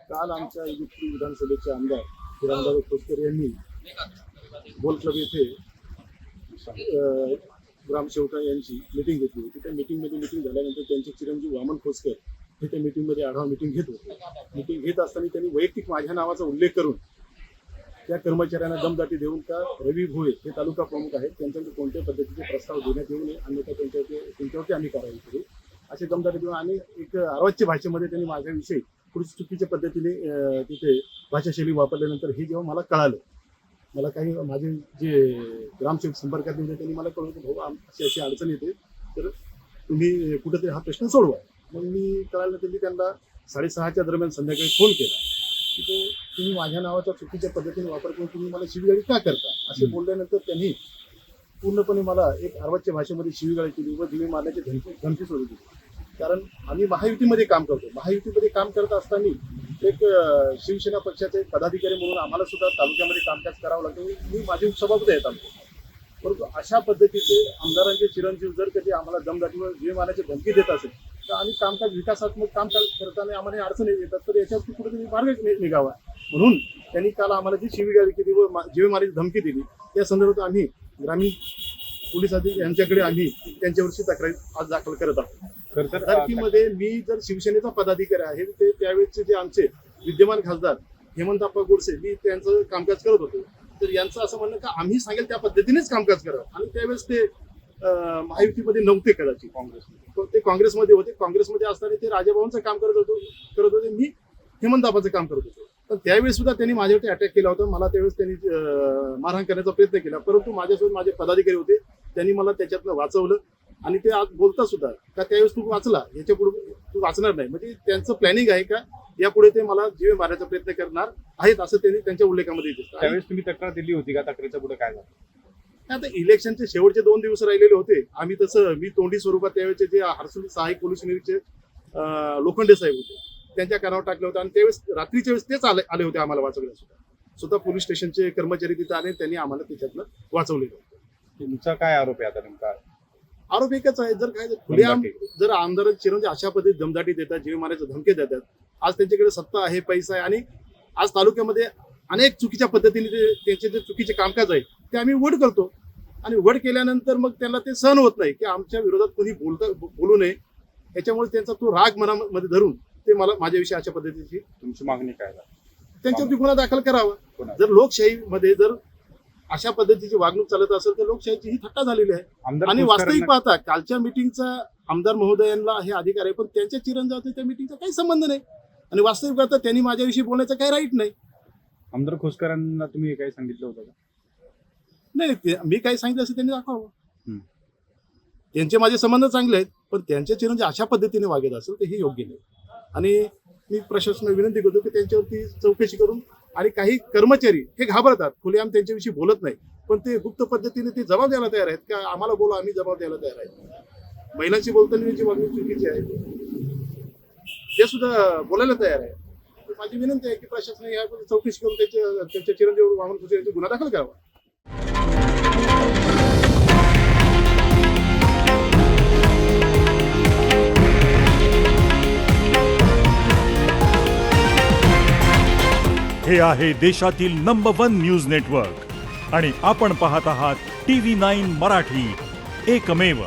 काल आमच्या इगतपुरी विधानसभेचे आमदार हिरामणदादा खोसकर यांनी बोल क्लब येथे ग्रामसेवक यांची मीटिंग घेतली होती. त्या मीटिंग झाल्यानंतर त्यांचे चिरंजीव वामन खोसकर हे त्या मीटिंगमध्ये आढावा मीटिंग घेत होते. मीटिंग घेत असताना त्यांनी वैयक्तिक माझ्या नावाचा उल्लेख करून त्या कर्मचाऱ्यांना दमदाटी देऊन का रवी भोये हे तालुका प्रमुख आहेत त्यांच्याकडे कोणत्या पद्धतीचे प्रस्ताव देण्यात येऊ नये अन्यथा त्यांच्यावरती आम्ही कारवाई करू असे दमदाटी देऊन आणि एक अर्वाच्य भाषेमध्ये त्यांनी माझ्याविषयी थोडी चुकीच्या पद्धतीने तिथे भाषाशैली वापरल्यानंतर हे जेव्हा मला कळालं, मला काही माझे जे ग्रामसेवक संपर्कात होते त्यांनी मला कळवलं की भाऊ अशी अडचण येते तर तुम्ही कुठेतरी हा प्रश्न सोडवा. मग मी कळाल्यानंतर मी त्यांना 6:30च्या दरम्यान संध्याकाळी फोन केला की तुम्ही माझ्या नावाचा चुकीच्या पद्धतीने वापर करून तुम्ही मला शिवीगाळी का करता असे बोलल्यानंतर त्यांनी पूर्णपणे मला एक अर्वाच्य भाषेमध्ये शिवीगाळी केली व दिवे मारण्याची धमकी सोडली. कारण आम्ही महायुतीमध्ये काम करतो. महायुतीमध्ये काम करत असताना एक शिवसेना पक्षाचे पदाधिकारी म्हणून आम्हाला सुद्धा तालुक्यामध्ये कामकाज करावं लागतं. मी माझे सभापती आहेत आमचे. परंतु अशा पद्धतीचे आमदारांचे चिरंजीव जर कधी आम्हाला दमदाटीवर दिवे मारण्याची धमकी देत असेल तर आम्ही कामकाज विकासात्मक कामकाज करताना आम्हाला अडचणी येतात तर याच्यावरती कुठेतरी मार्ग निघावा म्हणून त्यांनी काल आम्हाला जी शिवीगाळी केली व दिवे मारण्याची धमकी दिली त्या संदर्भात आम्ही ग्रामीण पोलीस अधिकारी यांच्याकडे आम्ही त्यांच्यावरची तक्रार आज दाखल करत आहोत. मध्ये मी जर शिवसेनेचा पदाधिकारी आहे ते त्यावेळेचे जे आमचे विद्यमान खासदार हेमंतप्पा गोडसे मी त्यांचं कामकाज करत होतो तर यांचं असं म्हणणं का आम्ही सांगेल त्या पद्धतीनेच कामकाज करावं आणि त्यावेळेस ते महायुतीमध्ये नव्हते कदाचित ते काँग्रेसमध्ये होते. काँग्रेसमध्ये असताना ते राजाभाऊंचं काम करत होते मी हेमंतप्पाचं काम करत होतो. पण त्यावेळेस सुद्धा त्यांनी माझ्यावरती अटॅक केला होता. मला त्यावेळेस त्यांनी मारहाण करण्याचा प्रयत्न केला परंतु माझ्यासोबत माझे पदाधिकारी होते त्यांनी मला त्याच्यातनं वाचवलं आणि ते आज बोलता सुद्धा का त्यावेळेस तू वाचला याच्यापुढे तू वाचणार नाही म्हणजे त्यांचं प्लॅनिंग आहे का यापुढे ते मला जीवे मारण्याचा प्रयत्न करणार आहेत असं त्यांनी त्यांच्या उल्लेखामध्ये दिसतं. त्यावेळेस तुम्ही तक्रार दिली होती का? तक्रारीच्या पुढे काय झालं? आता इलेक्शनचे शेवटचे 2 दिवस राहिलेले होते. आम्ही तसं मी तोंडी स्वरूपात त्यावेळेचे जे हरसुली सहाय्यक पोलीस निरीक्षक लोखंडे साहेब होते त्यांच्या कानावर टाकलं होतं आणि त्यावेळेस रात्रीच्या वेळेस तेच आले होते आम्हाला वाचवण्यासाठी. स्वतः पोलीस स्टेशनचे कर्मचारी तिथे आले त्यांनी आम्हाला त्याच्यातनं वाचवलेलं होतं. तुमचा काय आरोप आहे आता नेमका? आरोप एकच आहे जर काय खुलेआम जर आमदार चिरंजीव अशा पद्धतीने दमदाटी देतात जीव मारण्याचे धमके देतात आज त्यांच्याकडे सत्ता आहे पैसा आहे आणि आज तालुक्यामध्ये अनेक चुकीच्या पद्धतीने त्यांचे जे चुकीचे कामकाज आहे ते आम्ही वड करतो आणि वड केल्यानंतर मग त्यांना ते सहन होत नाही की आमच्या विरोधात कोणी बोलू नये याच्यामुळे त्यांचा तो राग मनामध्ये धरून ते मला माझ्याविषयी अशा पद्धतीची तुमची मागणी काय आहे? त्यांच्यावरती गुन्हा दाखल करावा. जर लोकशाहीमध्ये जर अशा पद्धतीची वागणूक चालत असेल तर लोकशाहीची ही थट्टा झालेली आहे. आणि वास्तविक पाहता कालच्या मीटिंगचा आमदार महोदयांना हे अधिकार आहे पण त्यांच्या चिरंजीवाचा त्या मीटिंगचा काही संबंध नाही आणि वास्तविक पाहता त्यांनी माझ्याविषयी बोलण्याचा काही राईट नाही. आमदार खोसकरांना तुम्ही काही सांगितलं होतं का? नाही मी काही सांगितलं असं त्यांनी दाखवावं. त्यांचे माझे संबंध चांगले आहेत पण त्यांचे चिरंजीव अशा पद्धतीने वागत असेल तर हे योग्य नाही आणि मी प्रशासनाला विनंती करतो की त्यांच्यावरती चौकशी करून आणि काही कर्मचारी हे घाबरतात खुलेआम त्यांच्याविषयी बोलत नाही पण ते गुप्त पद्धतीने ते जबाब द्यायला तयार आहेत का आम्हाला बोला आम्ही जबाब द्यायला तयार आहेत. महिलांशी बोलताना जी वागणूक चुकीची आहे ते सुद्धा बोलायला तयार आहे. माझी विनंती आहे की प्रशासनाने या चौकशी करून त्यांच्या चिरंजीव वामन खोसकर यांचा गुन्हा दाखल करावा. हे आहे देशातील नंबर 1 न्यूज नेटवर्क आणि आपण पाहत आहात TV9 मराठी, एकमेव.